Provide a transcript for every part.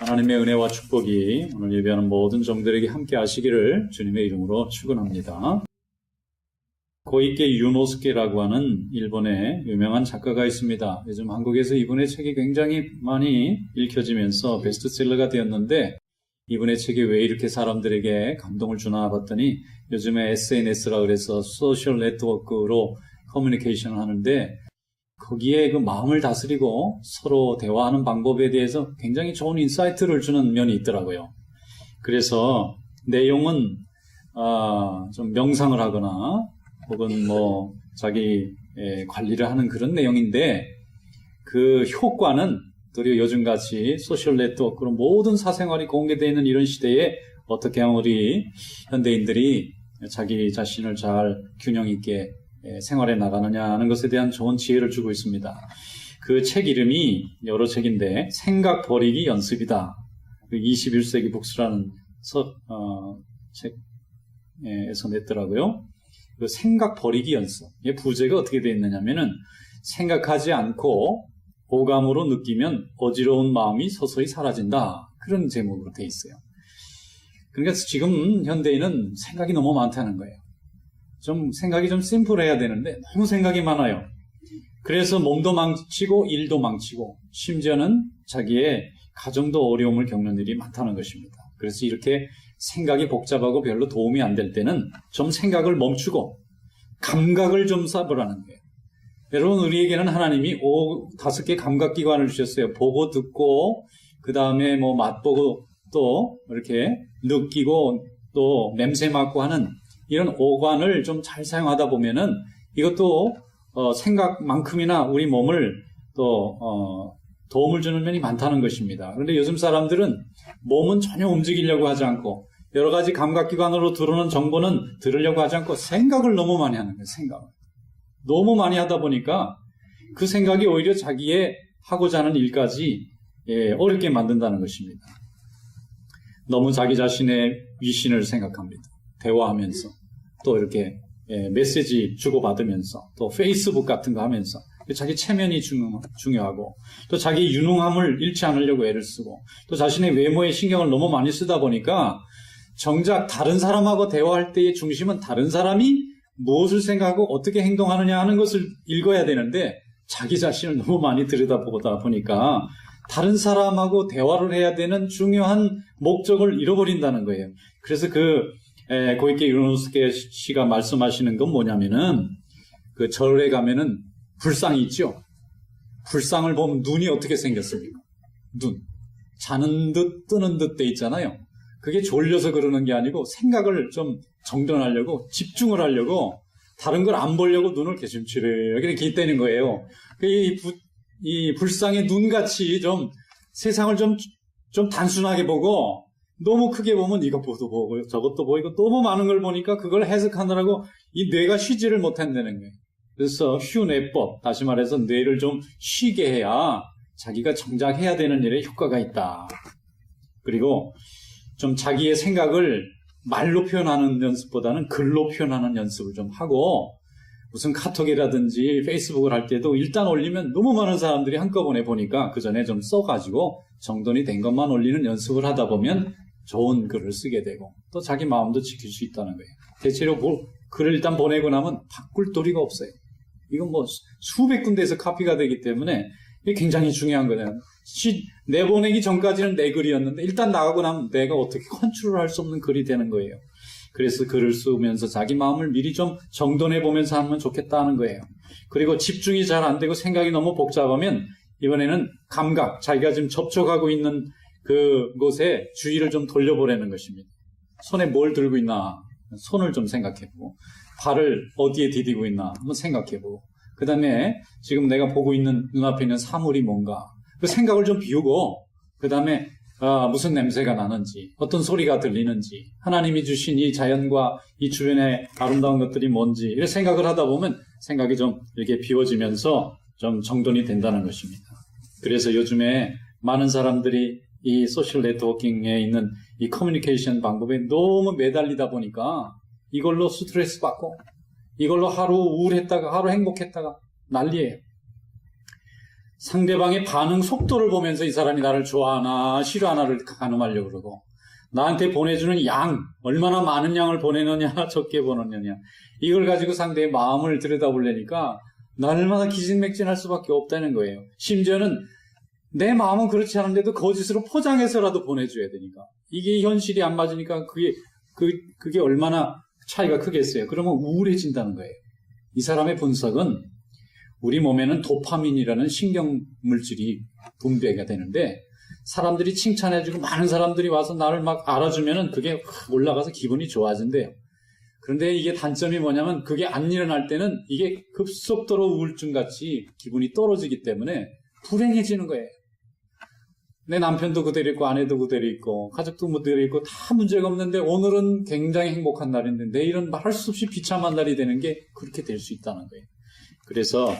하나님의 은혜와 축복이 오늘 예배하는 모든 종들에게 함께 하시기를 주님의 이름으로 축원합니다. 고이케 유노스케라고 하는 일본의 유명한 작가가 있습니다. 요즘 한국에서 이분의 책이 굉장히 많이 읽혀지면서 베스트셀러가 되었는데 이분의 책이 왜 이렇게 사람들에게 감동을 주나 봤더니 요즘에 SNS라 그래서 소셜 네트워크로 커뮤니케이션을 하는데 거기에 그 마음을 다스리고 서로 대화하는 방법에 대해서 굉장히 좋은 인사이트를 주는 면이 있더라고요. 그래서 내용은 좀 명상을 하거나 혹은 뭐 자기 관리를 하는 그런 내용인데 그 효과는 도리어 요즘같이 소셜 네트워크로 모든 사생활이 공개되어 있는 이런 시대에 어떻게 하면 우리 현대인들이 자기 자신을 잘 균형 있게 생활해 나가느냐 하는 것에 대한 좋은 지혜를 주고 있습니다. 그 책 이름이 여러 책인데 생각 버리기 연습이다. 21세기 북스라는 책에서 냈더라고요. 그 생각 버리기 연습. 이 부제가 어떻게 되어 있느냐면은 생각하지 않고 오감으로 느끼면 어지러운 마음이 서서히 사라진다. 그런 제목으로 되어 있어요. 그러니까 지금 현대인은 생각이 너무 많다는 거예요. 좀 생각이 좀 심플해야 되는데 너무 생각이 많아요. 그래서 몸도 망치고 일도 망치고 심지어는 자기의 가정도 어려움을 겪는 일이 많다는 것입니다. 그래서 이렇게 생각이 복잡하고 별로 도움이 안 될 때는 좀 생각을 멈추고 감각을 좀 쌓으라는 거예요. 여러분, 우리에게는 하나님이 5개 감각기관을 주셨어요. 보고 듣고 그 다음에 뭐 맛보고 또 이렇게 느끼고 또 냄새 맡고 하는 이런 오관을 좀 잘 사용하다 보면은 이것도 생각만큼이나 우리 몸을 또 도움을 주는 면이 많다는 것입니다. 그런데 요즘 사람들은 몸은 전혀 움직이려고 하지 않고 여러 가지 감각기관으로 들어오는 정보는 들으려고 하지 않고 생각을 너무 많이 하는 거예요. 생각을 너무 많이 하다 보니까 그 생각이 오히려 자기의 하고자 하는 일까지 어렵게 만든다는 것입니다. 너무 자기 자신의 위신을 생각합니다. 대화하면서 또 이렇게 메시지 주고받으면서 또 페이스북 같은 거 하면서 자기 체면이 중요하고 또 자기 유능함을 잃지 않으려고 애를 쓰고 또 자신의 외모에 신경을 너무 많이 쓰다 보니까 정작 다른 사람하고 대화할 때의 중심은 다른 사람이 무엇을 생각하고 어떻게 행동하느냐 하는 것을 읽어야 되는데 자기 자신을 너무 많이 들여다보다 보니까 다른 사람하고 대화를 해야 되는 중요한 목적을 잃어버린다는 거예요. 그래서 고이케 유노스케 씨가 말씀하시는 건 뭐냐면은 그 절에 가면은 불상이 있죠. 불상을 보면 눈이 어떻게 생겼습니까? 눈. 자는 듯 뜨는 듯 돼 있잖아요. 그게 졸려서 그러는 게 아니고 생각을 좀 정돈하려고 집중을 하려고 다른 걸 안 보려고 눈을 개심치르게 이렇게 있다는 거예요. 이 불상의 눈같이 좀 세상을 좀 단순하게 보고 너무 크게 보면 이것도 보고 저것도 보이고 너무 많은 걸 보니까 그걸 해석하느라고 이 뇌가 쉬지를 못한다는 거예요. 그래서 휴뇌법, 다시 말해서 뇌를 좀 쉬게 해야 자기가 정작 해야 되는 일에 효과가 있다. 그리고 좀 자기의 생각을 말로 표현하는 연습보다는 글로 표현하는 연습을 좀 하고 무슨 카톡이라든지 페이스북을 할 때도 일단 올리면 너무 많은 사람들이 한꺼번에 보니까 그 전에 좀 써가지고 정돈이 된 것만 올리는 연습을 하다 보면 좋은 글을 쓰게 되고 또 자기 마음도 지킬 수 있다는 거예요. 대체로 글을 일단 보내고 나면 바꿀 도리가 없어요. 이건 뭐 수백 군데에서 카피가 되기 때문에 이게 굉장히 중요한 거예요. 내보내기 전까지는 내 글이었는데 일단 나가고 나면 내가 어떻게 컨트롤할 수 없는 글이 되는 거예요. 그래서 글을 쓰면서 자기 마음을 미리 좀 정돈해 보면서 하면 좋겠다는 거예요. 그리고 집중이 잘 안 되고 생각이 너무 복잡하면 이번에는 감각, 자기가 지금 접촉하고 있는 그곳에 주의를 좀 돌려보라는 것입니다. 손에 뭘 들고 있나 손을 좀 생각해보고 발을 어디에 디디고 있나 한번 생각해보고 그 다음에 지금 내가 보고 있는 눈앞에 있는 사물이 뭔가 그 생각을 좀 비우고 그 다음에 무슨 냄새가 나는지 어떤 소리가 들리는지 하나님이 주신 이 자연과 이 주변의 아름다운 것들이 뭔지 이런 생각을 하다 보면 생각이 좀 이렇게 비워지면서 좀 정돈이 된다는 것입니다. 그래서 요즘에 많은 사람들이 이 소셜 네트워킹에 있는 이 커뮤니케이션 방법에 너무 매달리다 보니까 이걸로 스트레스 받고 이걸로 하루 우울했다가 하루 행복했다가 난리예요. 상대방의 반응 속도를 보면서 이 사람이 나를 좋아하나 싫어하나를 가늠하려고 그러고, 나한테 보내주는 양, 얼마나 많은 양을 보내느냐, 적게 보내느냐, 이걸 가지고 상대의 마음을 들여다보려니까 날마다 기진맥진할 수밖에 없다는 거예요. 심지어는 내 마음은 그렇지 않은데도 거짓으로 포장해서라도 보내줘야 되니까. 이게 현실이 안 맞으니까 그게 얼마나 차이가 크겠어요. 그러면 우울해진다는 거예요. 이 사람의 분석은 우리 몸에는 도파민이라는 신경물질이 분비가 되는데, 사람들이 칭찬해주고 많은 사람들이 와서 나를 막 알아주면은 그게 확 올라가서 기분이 좋아진대요. 그런데 이게 단점이 뭐냐면, 그게 안 일어날 때는 이게 급속도로 우울증같이 기분이 떨어지기 때문에 불행해지는 거예요. 내 남편도 그대로 있고, 아내도 그대로 있고, 가족도 그대로 있고, 다 문제가 없는데, 오늘은 굉장히 행복한 날인데, 내일은 말할 수 없이 비참한 날이 되는 게 그렇게 될 수 있다는 거예요. 그래서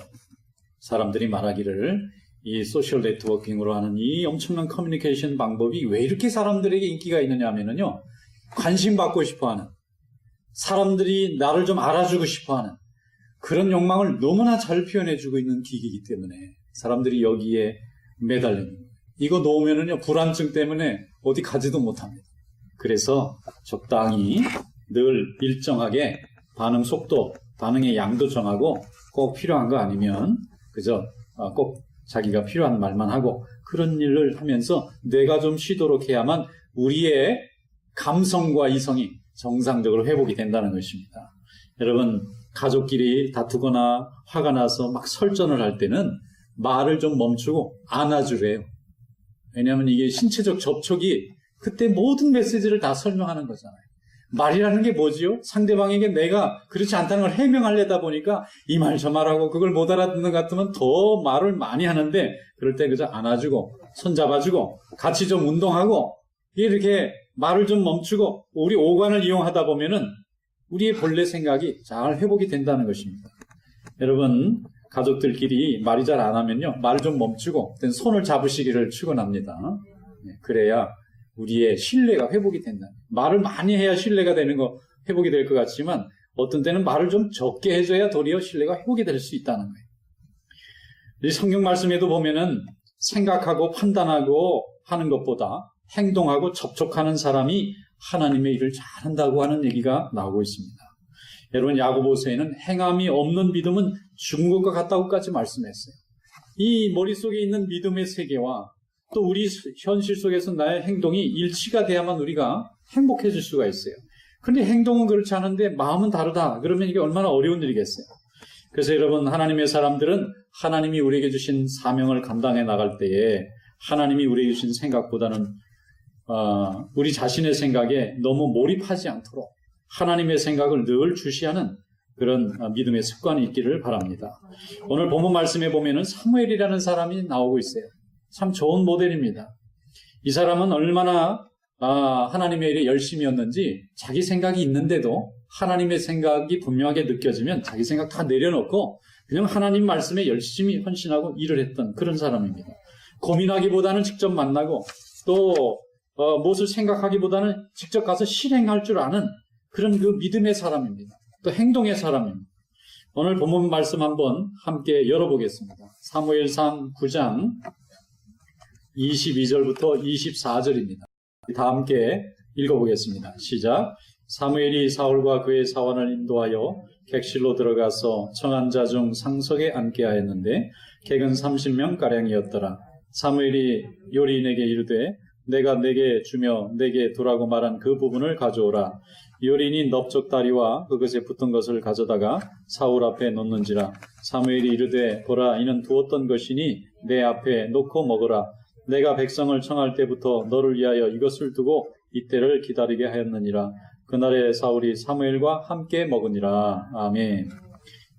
사람들이 말하기를, 이 소셜 네트워킹으로 하는 이 엄청난 커뮤니케이션 방법이 왜 이렇게 사람들에게 인기가 있느냐 하면요, 관심 받고 싶어 하는, 사람들이 나를 좀 알아주고 싶어 하는 그런 욕망을 너무나 잘 표현해주고 있는 기기이기 때문에 사람들이 여기에 매달리는 거예요. 이거 놓으면은요, 불안증 때문에 어디 가지도 못합니다. 그래서 적당히 늘 일정하게 반응 속도, 반응의 양도 정하고, 꼭 필요한 거 아니면 그저 꼭 자기가 필요한 말만 하고, 그런 일을 하면서 내가 좀 쉬도록 해야만 우리의 감성과 이성이 정상적으로 회복이 된다는 것입니다. 여러분, 가족끼리 다투거나 화가 나서 막 설전을 할 때는 말을 좀 멈추고 안아주래요. 왜냐하면 이게 신체적 접촉이 그때 모든 메시지를 다 설명하는 거잖아요. 말이라는 게 뭐지요? 상대방에게 내가 그렇지 않다는 걸 해명하려다 보니까 이 말 저 말하고, 그걸 못 알아듣는 것 같으면 더 말을 많이 하는데, 그럴 때 그저 안아주고 손잡아주고 같이 좀 운동하고 이렇게 말을 좀 멈추고 우리 오관을 이용하다 보면은 우리의 본래 생각이 잘 회복이 된다는 것입니다. 여러분, 가족들끼리 말이 잘 안 하면요, 말을 좀 멈추고 손을 잡으시기를 축원합니다. 그래야 우리의 신뢰가 회복이 된다. 말을 많이 해야 신뢰가 되는 거, 회복이 될 것 같지만, 어떤 때는 말을 좀 적게 해줘야 도리어 신뢰가 회복이 될 수 있다는 거예요. 이 성경 말씀에도 보면은 생각하고 판단하고 하는 것보다 행동하고 접촉하는 사람이 하나님의 일을 잘한다고 하는 얘기가 나오고 있습니다. 여러분, 야고보서에는 행함이 없는 믿음은 죽은 것과 같다고까지 말씀했어요. 이 머릿속에 있는 믿음의 세계와 또 우리 현실 속에서 나의 행동이 일치가 돼야만 우리가 행복해질 수가 있어요. 그런데 행동은 그렇지 않은데 마음은 다르다. 그러면 이게 얼마나 어려운 일이겠어요. 그래서 여러분, 하나님의 사람들은 하나님이 우리에게 주신 사명을 감당해 나갈 때에 하나님이 우리에게 주신 생각보다는 우리 자신의 생각에 너무 몰입하지 않도록 하나님의 생각을 늘 주시하는 그런 믿음의 습관이 있기를 바랍니다. 오늘 본문 말씀에 보면은 사무엘이라는 사람이 나오고 있어요. 참 좋은 모델입니다. 이 사람은 얼마나 하나님의 일에 열심이었는지, 자기 생각이 있는데도 하나님의 생각이 분명하게 느껴지면 자기 생각 다 내려놓고 그냥 하나님 말씀에 열심히 헌신하고 일을 했던 그런 사람입니다. 고민하기보다는 직접 만나고, 또 무엇을 생각하기보다는 직접 가서 실행할 줄 아는 그런 그 믿음의 사람입니다. 또 행동의 사람입니다. 오늘 본문 말씀 한번 함께 열어보겠습니다. 사무엘상 9장 22절부터 24절입니다. 다 함께 읽어보겠습니다. 시작. 사무엘이 사울과 그의 사원을 인도하여 객실로 들어가서 청한 자 중 상석에 앉게 하였는데 객은 30명가량이었더라. 사무엘이 요리인에게 이르되 내가 내게 주며 내게 두라고 말한 그 부분을 가져오라. 요리인이 넓적다리와 그것에 붙은 것을 가져다가 사울 앞에 놓는지라. 사무엘이 이르되 보라, 이는 두었던 것이니 내 앞에 놓고 먹으라. 내가 백성을 청할 때부터 너를 위하여 이것을 두고 이때를 기다리게 하였느니라. 그날에 사울이 사무엘과 함께 먹으니라. 아멘.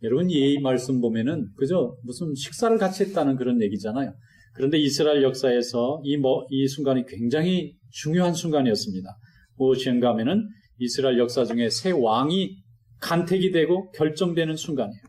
여러분, 이 말씀 보면은 그저 무슨 식사를 같이 했다는 그런 얘기잖아요. 그런데 이스라엘 역사에서 이 순간이 굉장히 중요한 순간이었습니다. 무엇인가 하면은 이스라엘 역사 중에 새 왕이 간택이 되고 결정되는 순간이에요.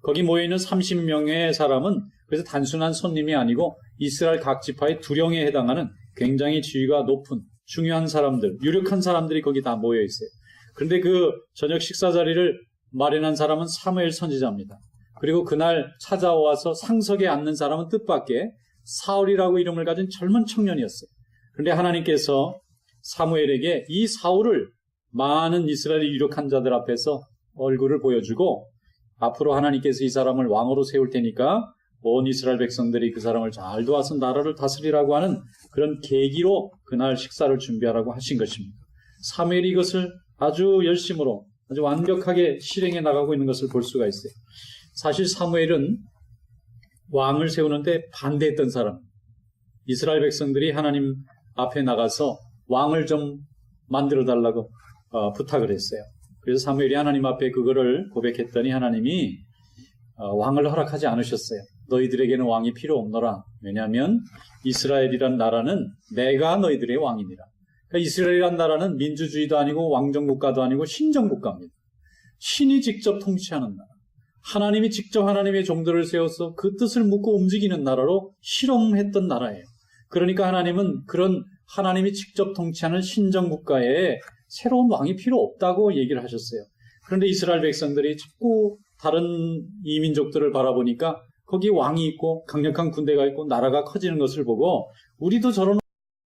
거기 모여있는 30명의 사람은 그래서 단순한 손님이 아니고 이스라엘 각 지파의 두령에 해당하는 굉장히 지위가 높은 중요한 사람들, 유력한 사람들이 거기 다 모여있어요. 그런데 그 저녁 식사 자리를 마련한 사람은 사무엘 선지자입니다. 그리고 그날 찾아와서 상석에 앉는 사람은 뜻밖의 사울이라고 이름을 가진 젊은 청년이었어요. 그런데 하나님께서 사무엘에게 이 사울을 많은 이스라엘의 유력한 자들 앞에서 얼굴을 보여주고 앞으로 하나님께서 이 사람을 왕으로 세울 테니까 온 이스라엘 백성들이 그 사람을 잘 도와서 나라를 다스리라고 하는 그런 계기로 그날 식사를 준비하라고 하신 것입니다. 사무엘이 이것을 아주 열심으로 아주 완벽하게 실행해 나가고 있는 것을 볼 수가 있어요. 사실 사무엘은 왕을 세우는데 반대했던 사람, 이스라엘 백성들이 하나님 앞에 나가서 왕을 좀 만들어 달라고 부탁을 했어요. 그래서 사무엘이 하나님 앞에 그거를 고백했더니 하나님이 왕을 허락하지 않으셨어요. 너희들에게는 왕이 필요 없노라. 왜냐하면 이스라엘이란 나라는 내가 너희들의 왕이니라. 그러니까 이스라엘이란 나라는 민주주의도 아니고 왕정국가도 아니고 신정국가입니다. 신이 직접 통치하는 나라. 하나님이 직접 하나님의 종들을 세워서 그 뜻을 묻고 움직이는 나라로 실험했던 나라예요. 그러니까 하나님은 그런 하나님이 직접 통치하는 신정국가에 새로운 왕이 필요 없다고 얘기를 하셨어요. 그런데 이스라엘 백성들이 자꾸 다른 이민족들을 바라보니까 거기 왕이 있고 강력한 군대가 있고 나라가 커지는 것을 보고 우리도 저런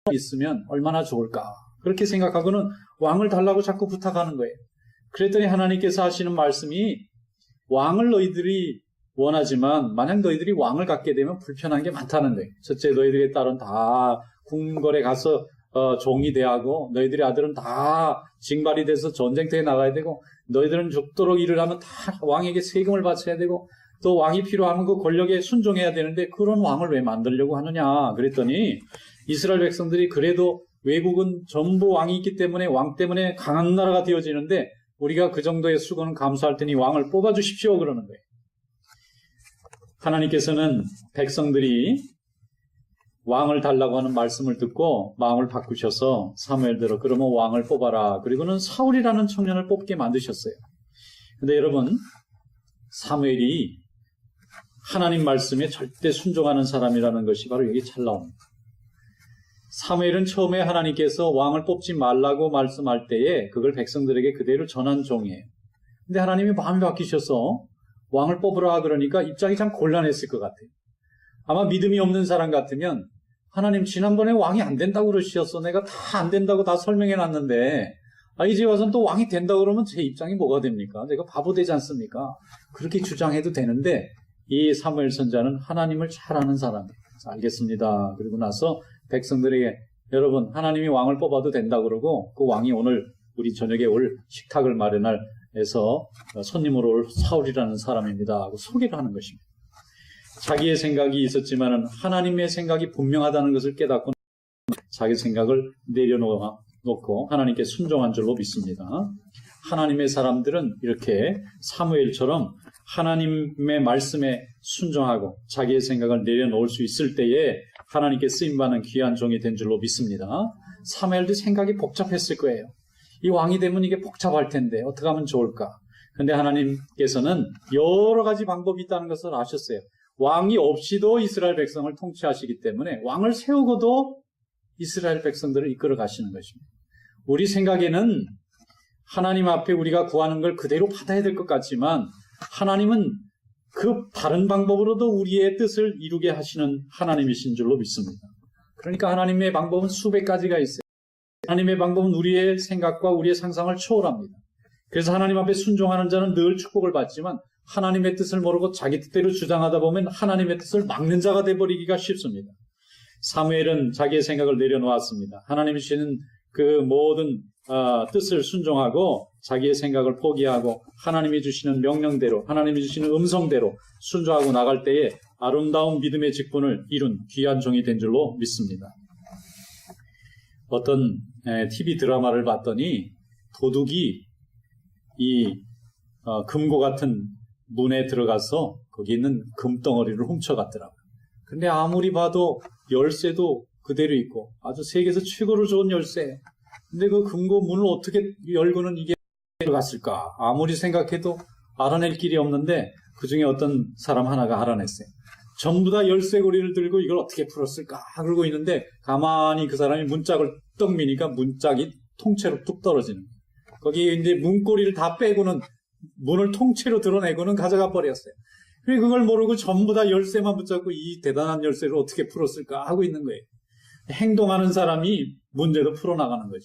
왕이 있으면 얼마나 좋을까 그렇게 생각하고는 왕을 달라고 자꾸 부탁하는 거예요. 그랬더니 하나님께서 하시는 말씀이 왕을 너희들이 원하지만 만약 너희들이 왕을 갖게 되면 불편한 게 많다는 거예요. 첫째, 너희들의 딸은 다 궁궐에 가서 종이 돼하고 너희들의 아들은 다 징발이 돼서 전쟁터에 나가야 되고 너희들은 죽도록 일을 하면 다 왕에게 세금을 바쳐야 되고 또 왕이 필요하면 그 권력에 순종해야 되는데 그런 왕을 왜 만들려고 하느냐 그랬더니 이스라엘 백성들이 그래도 외국은 전부 왕이 있기 때문에 왕 때문에 강한 나라가 되어지는데 우리가 그 정도의 수고는 감수할 테니 왕을 뽑아주십시오 그러는 거예요. 하나님께서는 백성들이 왕을 달라고 하는 말씀을 듣고 마음을 바꾸셔서 사무엘대로 그러면 왕을 뽑아라. 그리고는 사울이라는 청년을 뽑게 만드셨어요. 근데 여러분 사무엘이 하나님 말씀에 절대 순종하는 사람이라는 것이 바로 여기 잘 나옵니다. 사무엘은 처음에 하나님께서 왕을 뽑지 말라고 말씀할 때에 그걸 백성들에게 그대로 전한 종이에요. 근데 하나님이 마음이 바뀌셔서 왕을 뽑으라 그러니까 입장이 참 곤란했을 것 같아요. 아마 믿음이 없는 사람 같으면 하나님 지난번에 왕이 안 된다고 그러셨어. 내가 다 안 된다고 다 설명해 놨는데 이제 와서는 또 왕이 된다고 그러면 제 입장이 뭐가 됩니까? 내가 바보 되지 않습니까? 그렇게 주장해도 되는데 이 사무엘 선자는 하나님을 잘 아는 사람이에요. 알겠습니다. 그리고 나서 백성들에게 여러분 하나님이 왕을 뽑아도 된다고 그러고 그 왕이 오늘 우리 저녁에 올 식탁을 마련할 해서 손님으로 올 사울이라는 사람입니다 하고 소개를 하는 것입니다. 자기의 생각이 있었지만은 하나님의 생각이 분명하다는 것을 깨닫고 자기 생각을 내려놓고 하나님께 순종한 줄로 믿습니다. 하나님의 사람들은 이렇게 사무엘처럼 하나님의 말씀에 순종하고 자기의 생각을 내려놓을 수 있을 때에 하나님께 쓰임받는 귀한 종이 된 줄로 믿습니다. 사무엘도 생각이 복잡했을 거예요. 이 왕이 되면 이게 복잡할 텐데 어떻게 하면 좋을까? 근데 하나님께서는 여러 가지 방법이 있다는 것을 아셨어요. 왕이 없이도 이스라엘 백성을 통치하시기 때문에 왕을 세우고도 이스라엘 백성들을 이끌어 가시는 것입니다. 우리 생각에는 하나님 앞에 우리가 구하는 걸 그대로 받아야 될 것 같지만 하나님은 그 다른 방법으로도 우리의 뜻을 이루게 하시는 하나님이신 줄로 믿습니다. 그러니까 하나님의 방법은 수백 가지가 있어요. 하나님의 방법은 우리의 생각과 우리의 상상을 초월합니다. 그래서 하나님 앞에 순종하는 자는 늘 축복을 받지만 하나님의 뜻을 모르고 자기 뜻대로 주장하다 보면 하나님의 뜻을 막는 자가 되어버리기가 쉽습니다. 사무엘은 자기의 생각을 내려놓았습니다. 하나님이 주시는 그 모든 뜻을 순종하고 자기의 생각을 포기하고 하나님이 주시는 명령대로 하나님이 주시는 음성대로 순종하고 나갈 때에 아름다운 믿음의 직분을 이룬 귀한 종이 된 줄로 믿습니다. 어떤 TV 드라마를 봤더니 도둑이 이 금고 같은 문에 들어가서 거기 있는 금덩어리를 훔쳐갔더라고요. 근데 아무리 봐도 열쇠도 그대로 있고 아주 세계에서 최고로 좋은 열쇠. 근데 그 금고 문을 어떻게 열고는 이게 들어갔을까? 아무리 생각해도 알아낼 길이 없는데 그 중에 어떤 사람 하나가 알아냈어요. 전부 다 열쇠고리를 들고 이걸 어떻게 풀었을까? 그러고 있는데 가만히 그 사람이 문짝을 떡 미니까 문짝이 통째로 뚝 떨어지는 거예요. 거기에 이제 문고리를 다 빼고는 문을 통째로 드러내고는 가져가 버렸어요. 그래 그걸 모르고 전부 다 열쇠만 붙잡고 이 대단한 열쇠를 어떻게 풀었을까 하고 있는 거예요. 행동하는 사람이 문제도 풀어나가는 거죠.